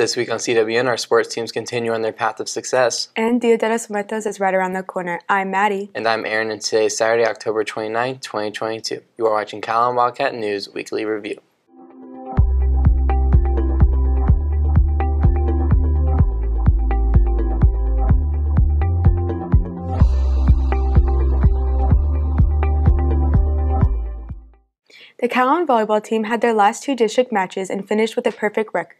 This week on CWN, our sports teams continue on their path of success. And Dia de los Muertos is right around the corner. I'm Maddie. And I'm Aaron, and today is Saturday, October 29, 2022. You are watching Calallen Wildcat News Weekly Review. The Calallen volleyball team had their last two district matches and finished with a perfect record.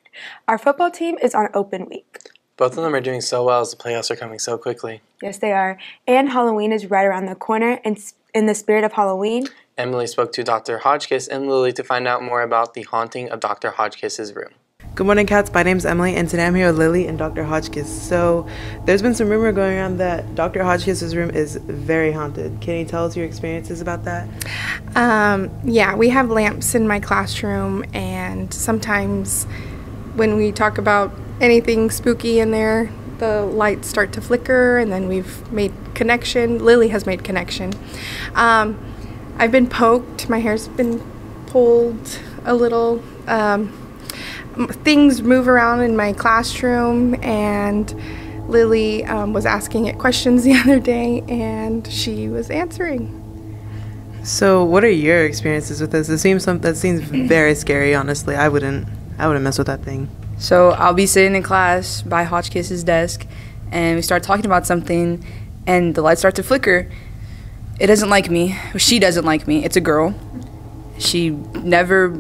Our football team is on open week. Both of them are doing so well as the playoffs are coming so quickly. Yes, they are. And Halloween is right around the corner. And in the spirit of Halloween, Emily spoke to Dr. Hodgkiss and Lily to find out more about the haunting of Dr. Hodgkiss's room. Good morning, cats. My name's Emily, and today I'm here with Lily and Dr. Hodgkiss. So, there's been some rumor going around that Dr. Hodgkiss's room is very haunted. Can you tell us your experiences about that? Yeah, we have lamps in my classroom, and sometimes when we talk about anything spooky in there, the lights start to flicker, and then we've made connection. Lily has made connection. I've been poked. My hair's been pulled a little. Things move around in my classroom, and Lily was asking it questions the other day, and she was answering. So, what are your experiences with this? That seems very scary. Honestly, I wouldn't mess with that thing. So I'll be sitting in class by Hodgkiss's desk, and we start talking about something, and the lights start to flicker. It doesn't like me. She doesn't like me. It's a girl. She never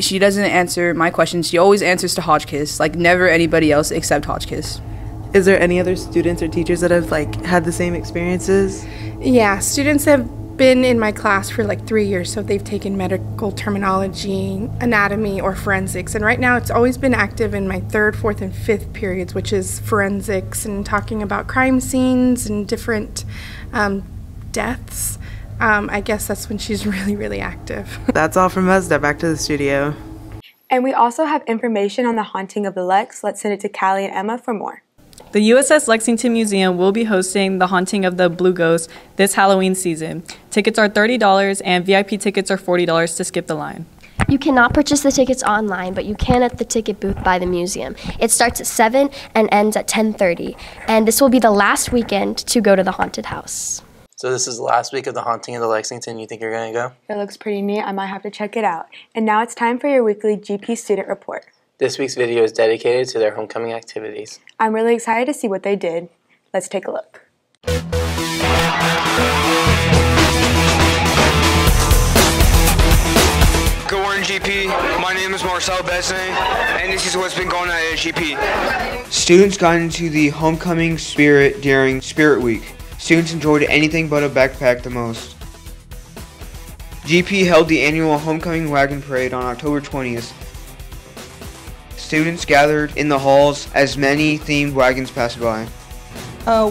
she doesn't answer my questions. She always answers to Hodgkiss, never anybody else except Hodgkiss. Is there any other students or teachers that have had the same experiences? Yeah, students have been in my class for 3 years, so they've taken medical terminology, anatomy, or forensics. And right now it's always been active in my 3rd, 4th, and 5th periods, which is forensics and talking about crime scenes and different deaths. I guess that's when she's really, really active. That's all from us. Now back to the studio. And we also have information on the haunting of the Lex. Let's send it to Callie and Emma for more. The USS Lexington Museum will be hosting the haunting of the Blue Ghost this Halloween season. Tickets are $30 and VIP tickets are $40 to skip the line. You cannot purchase the tickets online, but you can at the ticket booth by the museum. It starts at 7 and ends at 10:30, and this will be the last weekend to go to the haunted house. So this is the last week of the haunting of the Lexington. You think you're going to go? It looks pretty neat. I might have to check it out. And now it's time for your weekly GP student report. This week's video is dedicated to their homecoming activities. I'm really excited to see what they did. Let's take a look. Good morning, GP. My name is Marcel Besnay, and this is what's been going on at GP. Students got into the homecoming spirit during Spirit Week. Students enjoyed anything but a backpack the most. GP held the annual Homecoming Wagon Parade on October 20th. Students gathered in the halls as many themed wagons passed by.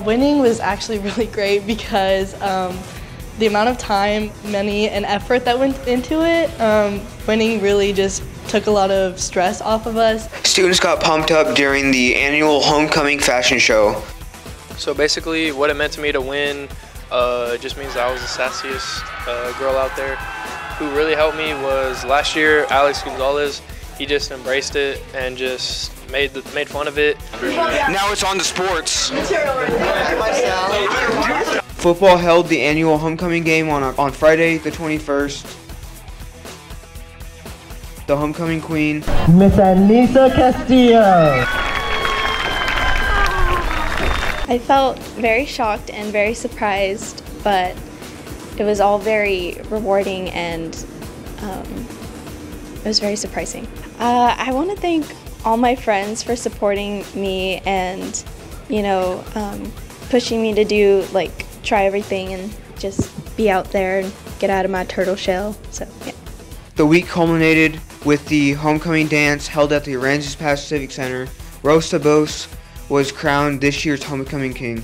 Winning was actually really great because the amount of time, money, and effort that went into it, winning really just took a lot of stress off of us. Students got pumped up during the annual Homecoming Fashion Show. So basically what it meant to me to win just means I was the sassiest girl out there. Who really helped me was last year, Alex Gonzalez. He just embraced it and just made fun of it. Now it's on to sports. Football held the annual homecoming game on Friday the 21st. The homecoming queen, Miss Anissa Castillo. I felt very shocked and very surprised, but it was all very rewarding and it was very surprising. I want to thank all my friends for supporting me and, pushing me to do, try everything and just be out there and get out of my turtle shell. So, yeah. The week culminated with the homecoming dance held at the Aransas Pass Civic Center. Rosa Bose was crowned this year's homecoming king. It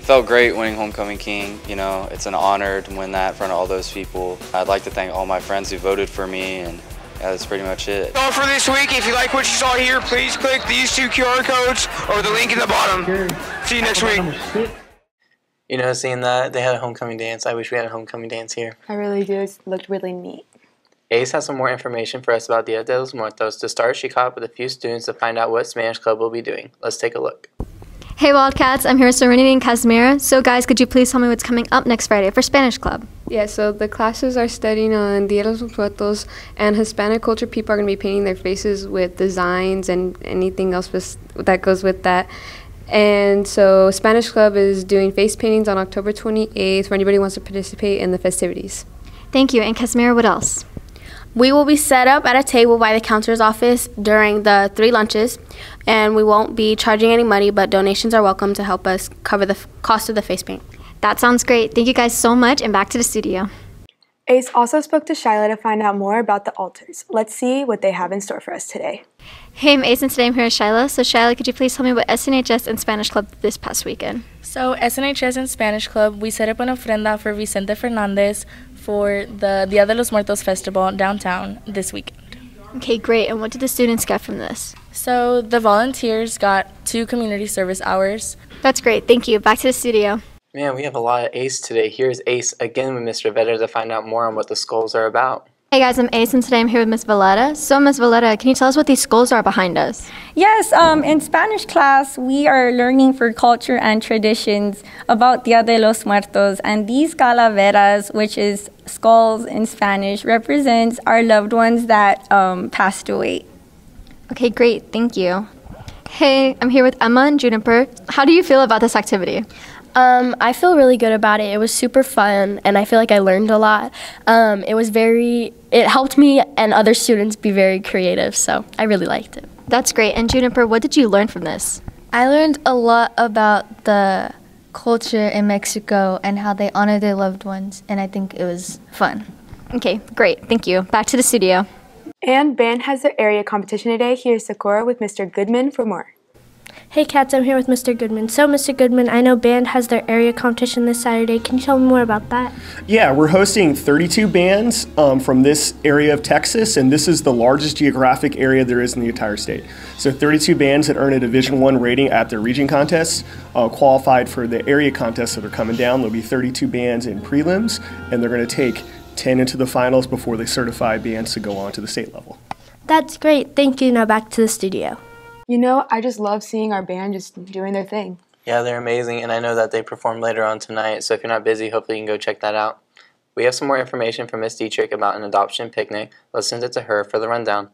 felt great winning homecoming king. It's an honor to win that in front of all those people. I'd like to thank all my friends who voted for me, and yeah, that's pretty much it. All for this week. If you like what you saw here, please click these 2 QR codes or the link in the bottom. See you next week. Seeing that they had a homecoming dance, I wish we had a homecoming dance here. I really do. It looked really neat. Ace has some more information for us about Dia de los Muertos. To start, she caught up with a few students to find out what Spanish Club will be doing. Let's take a look. Hey Wildcats, I'm here with Serenity and Casimira. So guys, could you please tell me what's coming up next Friday for Spanish Club? Yeah, so the classes are studying on Dia de los Muertos, and Hispanic culture people are going to be painting their faces with designs and anything else that goes with that. And so Spanish Club is doing face paintings on October 28th for anybody who wants to participate in the festivities. Thank you. And Casimira, what else? We will be set up at a table by the counselor's office during the 3 lunches, and we won't be charging any money, but donations are welcome to help us cover the cost of the face paint. That sounds great. Thank you guys so much, and back to the studio. Ace also spoke to Shyla to find out more about the altars. Let's see what they have in store for us today. Hey, I'm Ace, and today I'm here with Shyla. So Shyla, could you please tell me what SNHS and Spanish Club this past weekend? So SNHS and Spanish Club, we set up an ofrenda for Vicente Fernandez for the Dia de los Muertos festival downtown this weekend. Okay, great. And what did the students get from this? So the volunteers got 2 community service hours. That's great. Thank you. Back to the studio. Man, we have a lot of Ace today. Here's Ace again with Mr. Vedder to find out more on what the skulls are about. Hey guys, I'm Ace, and today I'm here with Miss Valletta. So Miss Valletta, can you tell us what these skulls are behind us? Yes, in Spanish class, we are learning for culture and traditions about Dia de los Muertos, and these calaveras, which is skulls in Spanish, represents our loved ones that passed away. Okay, great, thank you. Hey, I'm here with Emma and Juniper. How do you feel about this activity? I feel really good about it. It was super fun, and I feel like I learned a lot. It helped me and other students be very creative, so I really liked it. That's great. And Juniper, what did you learn from this? I learned a lot about the culture in Mexico and how they honor their loved ones, and I think it was fun. Okay, great. Thank you. Back to the studio. And band has their area competition today. Here's Sakura with Mr. Goodman for more. Hey Cats, I'm here with Mr. Goodman. So Mr. Goodman, I know band has their area competition this Saturday. Can you tell me more about that? Yeah, we're hosting 32 bands from this area of Texas, and this is the largest geographic area there is in the entire state. So 32 bands that earn a Division I rating at their region contests qualified for the area contests that are coming down. There'll be 32 bands in prelims, and they're going to take 10 into the finals before they certify bands to go on to the state level. That's great. Thank you. Now back to the studio. You know, I just love seeing our band just doing their thing. Yeah, they're amazing, and I know that they perform later on tonight, so if you're not busy, hopefully you can go check that out. We have some more information from Miss Dietrich about an adoption picnic. Let's send it to her for the rundown.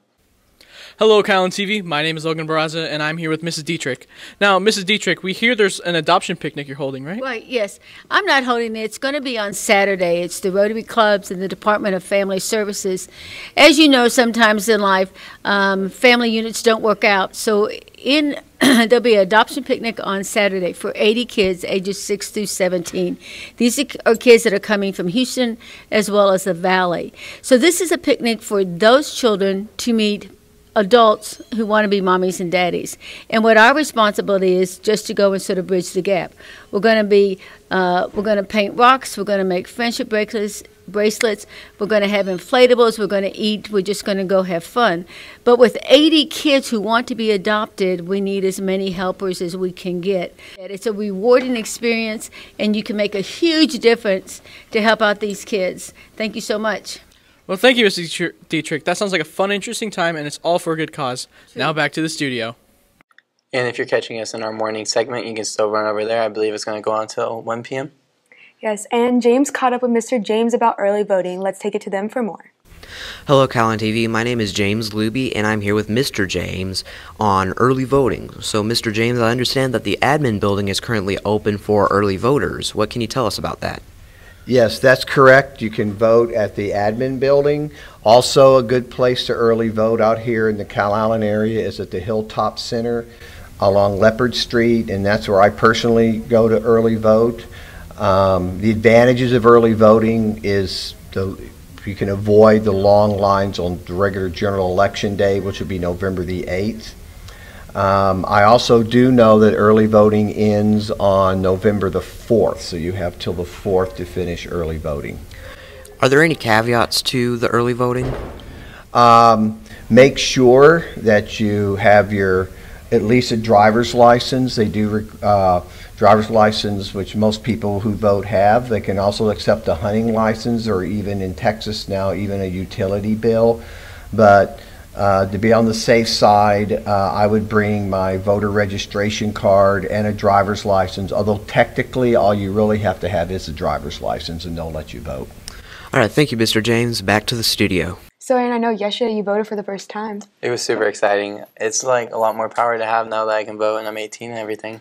Hello, Calallen TV. My name is Logan Barraza, and I'm here with Mrs. Dietrich. Now, Mrs. Dietrich, we hear there's an adoption picnic you're holding, right? Right, yes. I'm not holding it. It's going to be on Saturday. It's the Rotary Clubs and the Department of Family Services. As you know, sometimes in life, family units don't work out. So there'll be an adoption picnic on Saturday for 80 kids ages 6 through 17. These are kids that are coming from Houston as well as the Valley. So this is a picnic for those children to meet adults who want to be mommies and daddies. And what our responsibility is just to go and sort of bridge the gap. We're going to paint rocks, we're going to make friendship bracelets, we're going to have inflatables, we're going to eat, we're just going to go have fun. But with 80 kids who want to be adopted, we need as many helpers as we can get. It's a rewarding experience, and you can make a huge difference to help out these kids. Thank you so much. Well, thank you, Mrs. Dietrich. That sounds like a fun, interesting time, and it's all for a good cause. Sure. Now back to the studio. And if you're catching us in our morning segment, you can still run over there. I believe it's going to go on until 1 p.m. Yes, and James caught up with Mr. James about early voting. Let's take it to them for more. Hello, Calallen TV. My name is James Luby, and I'm here with Mr. James on early voting. So, Mr. James, I understand that the admin building is currently open for early voters. What can you tell us about that? Yes, that's correct. You can vote at the admin building. Also, a good place to early vote out here in the Calallen area is at the Hilltop Center along Leopard Street, and that's where I personally go to early vote. The advantages of early voting is you can avoid the long lines on the regular general election day, which would be November the 8th. I also do know that early voting ends on November the 4th, so you have till the 4th to finish early voting. Are there any caveats to the early voting? Make sure that you have at least a driver's license. They do driver's license, which most people who vote have. They can also accept a hunting license, or even in Texas now, even a utility bill. But to be on the safe side, I would bring my voter registration card and a driver's license, although technically all you really have to have is a driver's license, and they'll let you vote. All right, thank you, Mr. James. Back to the studio. So, and I know yesterday you voted for the first time. It was super exciting. It's like a lot more power to have now that I can vote and I'm 18 and everything.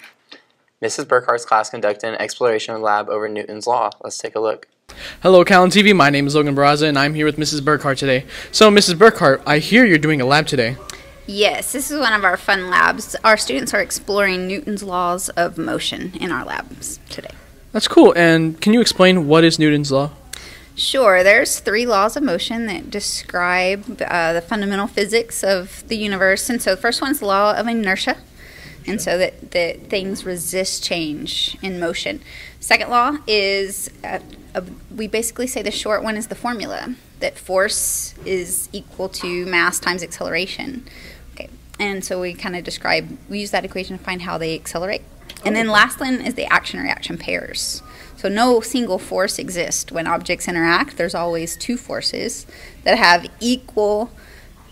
Mrs. Burkhart's class conducted an exploration lab over Newton's Law. Let's take a look. Hello, Calallen TV. My name is Logan Barraza, and I'm here with Mrs. Burkhart today. So, Mrs. Burkhart, I hear you're doing a lab today. Yes, this is one of our fun labs. Our students are exploring Newton's laws of motion in our labs today. That's cool. And can you explain what is Newton's law? Sure. There's 3 laws of motion that describe the fundamental physics of the universe. And so the first one's the law of inertia. And so that things resist change in motion. Second law is, we basically say the short one is the formula, that force is equal to mass times acceleration. Okay, and so we kind of we use that equation to find how they accelerate. And then last one is the action-reaction pairs. So no single force exists. When objects interact, there's always 2 forces that have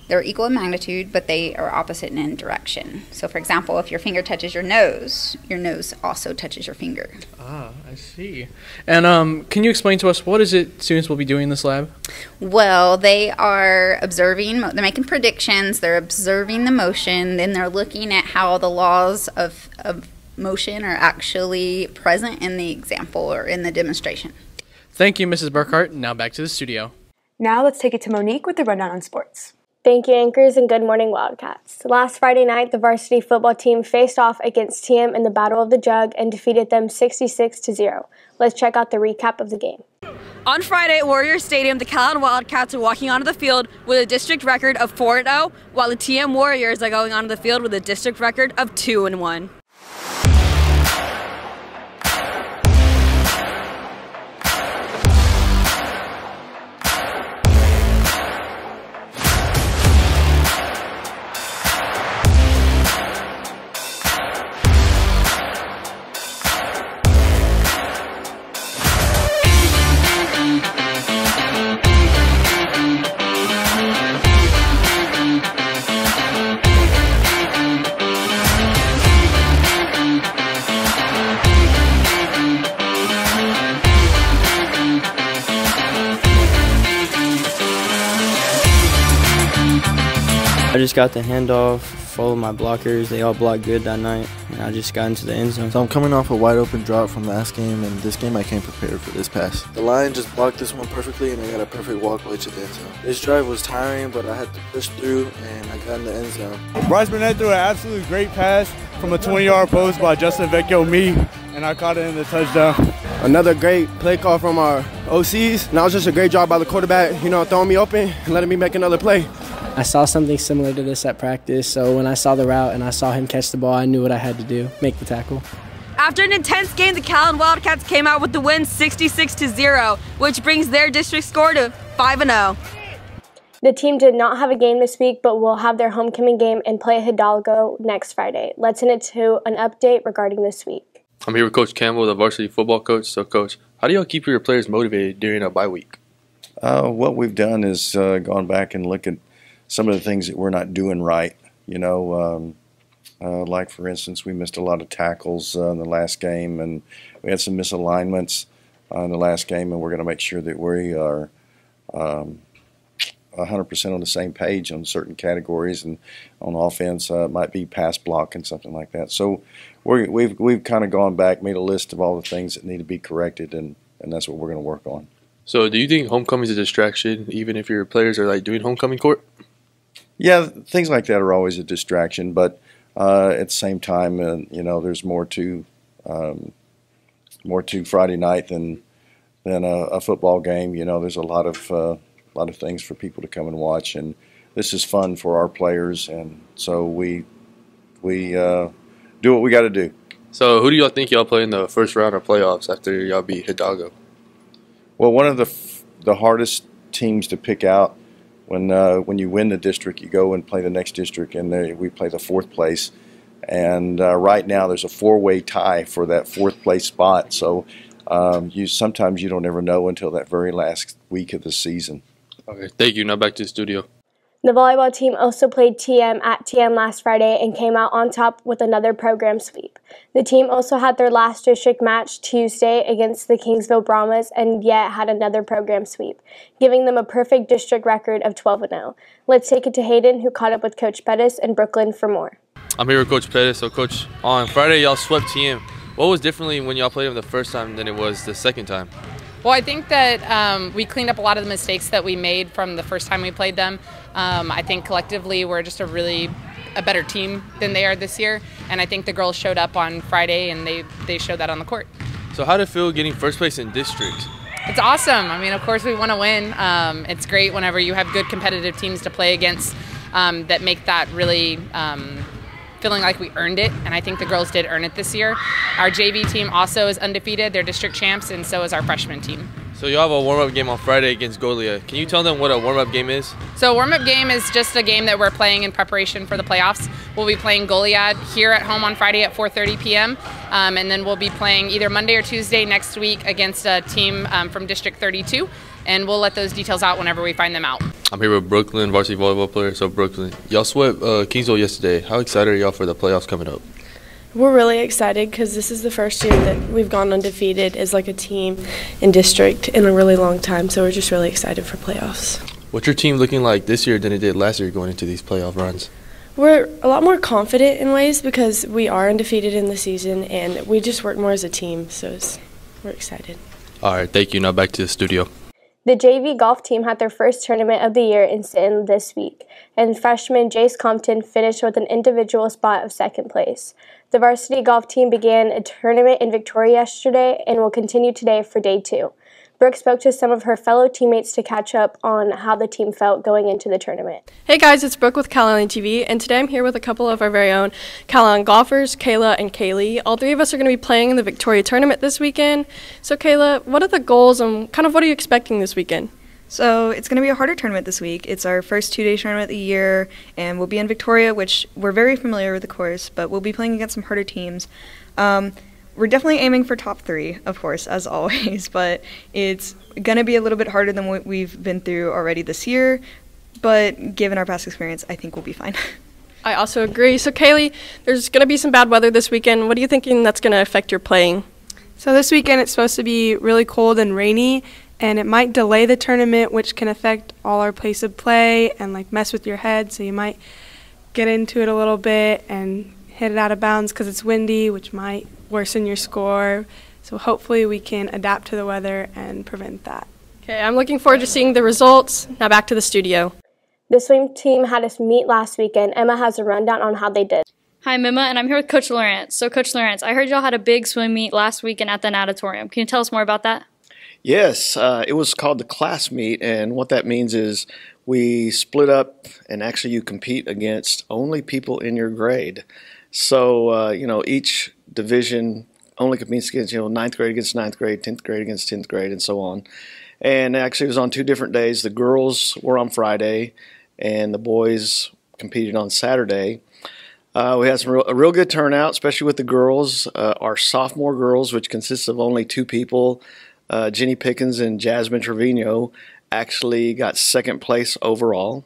they're equal in magnitude, but they are opposite in direction. So for example, if your finger touches your nose also touches your finger. Ah, I see. And can you explain to us what is it students will be doing in this lab? Well, they are observing, they're making predictions, they're observing the motion, then they're looking at how the laws of motion are actually present in the example or in the demonstration. Thank you, Mrs. Burkhart. Now back to the studio. Now let's take it to Monique with the rundown on sports. Thank you, anchors, and good morning, Wildcats. Last Friday night, the varsity football team faced off against TM in the Battle of the Jug and defeated them 66-0. Let's check out the recap of the game. On Friday at Warriors Stadium, the Calallen Wildcats are walking onto the field with a district record of 4-0, while the TM Warriors are going onto the field with a district record of 2-1. I just got the handoff, followed my blockers. They all blocked good that night, and I just got into the end zone. So I'm coming off a wide open drop from last game, and this game I came prepared for this pass. The line just blocked this one perfectly, and I got a perfect walkway to the end zone. This drive was tiring, but I had to push through, and I got in the end zone. Bryce Burnett threw an absolutely great pass from a 20-yard post by Justin Vecchio, and I caught it in the touchdown. Another great play call from our OCs. And that was just a great job by the quarterback, throwing me open and letting me make another play. I saw something similar to this at practice, so when I saw the route and I saw him catch the ball, I knew what I had to do, make the tackle. After an intense game, the Calallen Wildcats came out with the win 66-0, which brings their district score to 5-0. The team did not have a game this week, but will have their homecoming game and play at Hidalgo next Friday. Let's send it to an update regarding this week. I'm here with Coach Campbell, the varsity football coach. So, Coach, how do y'all keep your players motivated during a bye week? What we've done is gone back and look at some of the things that we're not doing right. Like, for instance, we missed a lot of tackles in the last game, and we had some misalignments in the last game, and we're going to make sure that we are 100% on the same page on certain categories, and on offense it might be pass block and something like that. So we've kind of gone back, made a list of all the things that need to be corrected, and that's what we're going to work on. So do you think homecoming is a distraction, even if your players are like doing homecoming court? Yeah, things like that are always a distraction, but at the same time, there's more to Friday night than a football game. There's a lot of things for people to come and watch, and this is fun for our players, and so we do what we got to do. So who do y'all think y'all play in the first round of playoffs after y'all beat Hidalgo? Well, one of the hardest teams to pick out. When you win the district, you go and play the next district, and we play the fourth place. And right now there's a four-way tie for that fourth place spot. So sometimes you don't ever know until that very last week of the season. Okay, thank you. Now back to the studio. The volleyball team also played TM at TM last Friday and came out on top with another program sweep. The team also had their last district match Tuesday against the Kingsville Brahmas and yet had another program sweep, giving them a perfect district record of 12-0. Let's take it to Hayden, who caught up with Coach Pettis in Brooklyn for more. I'm here with Coach Pettis. So, Coach, on Friday y'all swept TM. What was differently when y'all played them the first time than it was the second time? Well, I think that we cleaned up a lot of the mistakes that we made from the first time we played them. I think collectively we're just a better team than they are this year, and I think the girls showed up on Friday and they showed that on the court. So how did it feel getting first place in district? It's awesome. I mean, of course we want to win. It's great whenever you have good competitive teams to play against that make that really feeling like we earned it, and I think the girls did earn it this year. Our JV team also is undefeated. They're district champs, and so is our freshman team. So you have a warm-up game on Friday against Goliad. Can you tell them what a warm-up game is? So a warm-up game is just a game that we're playing in preparation for the playoffs. We'll be playing Goliad here at home on Friday at 4:30 p.m. And then we'll be playing either Monday or Tuesday next week against a team from District 32, and we'll let those details out whenever we find them out. I'm here with Brooklyn varsity volleyball player. So Brooklyn, y'all swept Kingsville yesterday. How excited are y'all for the playoffs coming up? We're really excited because this is the first year that we've gone undefeated as like a team in district in a really long time. So we're just really excited for playoffs. What's your team looking like this year than it did last year going into these playoff runs? We're a lot more confident in ways because we are undefeated in the season and we just work more as a team. So we're excited. All right, thank you. Now back to the studio. The JV golf team had their first tournament of the year in Sinton this week, and freshman Jace Compton finished with an individual spot of second place. The varsity golf team began a tournament in Victoria yesterday and will continue today for day 2. Brooke spoke to some of her fellow teammates to catch up on how the team felt going into the tournament. Hey guys, it's Brooke with Calallen TV, and today I'm here with a couple of our very own Calallen golfers, Kayla and Kaylee. All three of us are going to be playing in the Victoria tournament this weekend. So Kayla, what are the goals and kind of what are you expecting this weekend? So it's going to be a harder tournament this week. It's our first 2-day tournament of the year, and we'll be in Victoria, which we're very familiar with the course, but we'll be playing against some harder teams. We're definitely aiming for top 3, of course, as always, but it's going to be a little bit harder than what we've been through already this year, but given our past experience, I think we'll be fine. I also agree. So Kaylee, there's going to be some bad weather this weekend. What are you thinking that's going to affect your playing? So this weekend it's supposed to be really cold and rainy, and it might delay the tournament, which can affect all our pace of play and like mess with your head, so you might get into it a little bit and hit it out of bounds because it's windy, which might worsen your score. So hopefully we can adapt to the weather and prevent that. Okay, I'm looking forward to seeing the results. Now back to the studio. The swim team had us meet last weekend. Emma has a rundown on how they did. Hi, I'm Emma, and I'm here with Coach Lawrence. So, Coach Lawrence, I heard y'all had a big swim meet last weekend at the natatorium. Can you tell us more about that? Yes, it was called the class meet, and what that means is we split up, and actually you compete against only people in your grade. So, each division only competes against, 9th grade against 9th grade, 10th grade against 10th grade, and so on. And actually it was on 2 different days. The girls were on Friday, and the boys competed on Saturday. We had a real good turnout, especially with the girls. Our sophomore girls, which consists of only 2 people, Jenny Pickens and Jasmine Trevino, actually got 2nd place overall.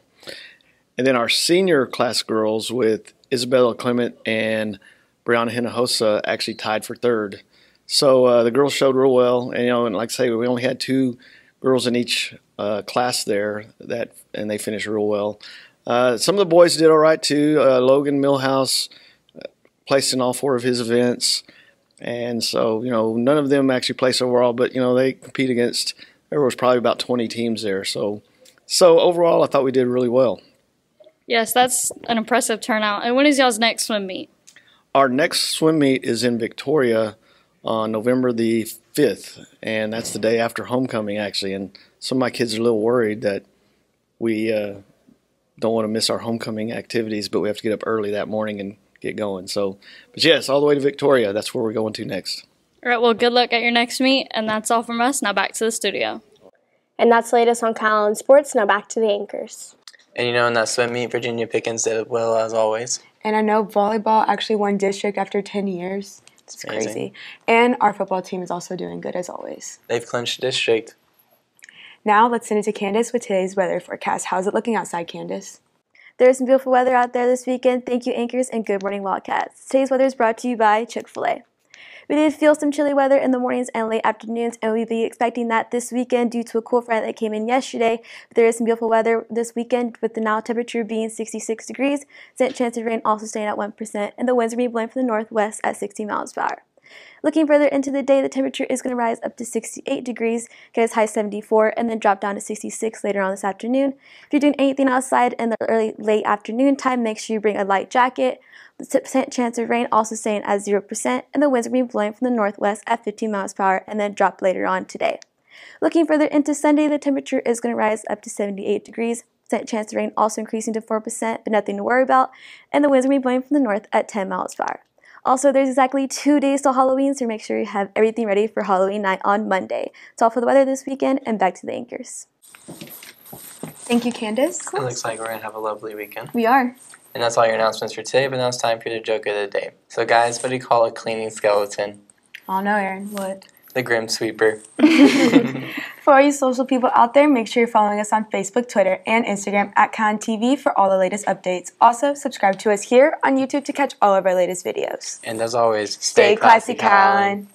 And then our senior class girls with Isabella Clement and Brianna Hinojosa actually tied for 3rd. So the girls showed real well, and like I say, we only had 2 girls in each class there, and they finished real well. Some of the boys did all right too. Logan Millhouse placed in all 4 of his events, and so none of them actually placed overall, but they compete against. There was probably about 20 teams there, so overall I thought we did really well. Yes, that's an impressive turnout. And when is y'all's next swim meet? Our next swim meet is in Victoria on November the 5th, and that's the day after homecoming actually. And some of my kids are a little worried that we don't want to miss our homecoming activities, but we have to get up early that morning and get going. So, but yes, all the way to Victoria. That's where we're going to next. All right, well, good luck at your next meet, and that's all from us. Now back to the studio. And that's the latest on Calallen Sports. Now back to the anchors. And in that swim meet, Virginia Pickens did well as always. And I know volleyball actually won district after 10 years. It's amazing. crazy. And our football team is also doing good as always. They've clinched district. Now let's send it to Candace with today's weather forecast. How's it looking outside, Candace? There's some beautiful weather out there this weekend. Thank you, Anchors, and good morning, Wildcats. Today's weather is brought to you by Chick-fil-A. We did feel some chilly weather in the mornings and late afternoons, and we'll be expecting that this weekend due to a cool front that came in yesterday. But there is some beautiful weather this weekend with the now temperature being 66 degrees, chance of rain also staying at 1%, and the winds will be blowing from the northwest at 60 miles per hour. Looking further into the day, the temperature is going to rise up to 68 degrees, get as high as 74, and then drop down to 66 later on this afternoon. If you're doing anything outside in the late afternoon time, make sure you bring a light jacket. The chance of rain also staying at 0%, and the winds will be blowing from the northwest at 15 miles per hour and then drop later on today. Looking further into Sunday, the temperature is going to rise up to 78 degrees. Chance of rain also increasing to 4%, but nothing to worry about, and the winds will be blowing from the north at 10 miles per hour. Also, there's exactly 2 days till Halloween, so make sure you have everything ready for Halloween night on Monday. That's all for the weather this weekend, and back to the Anchors. Thank you, Candace. It looks like we're going to have a lovely weekend. We are. And that's all your announcements for today, but now it's time for your joke of the day. So guys, what do you call a cleaning skeleton? Oh no, Aaron, what? The Grim Sweeper. For all you social people out there, make sure you're following us on Facebook, Twitter, and Instagram at CalallenTV for all the latest updates. Also, subscribe to us here on YouTube to catch all of our latest videos. And as always, Stay classy, Calallen.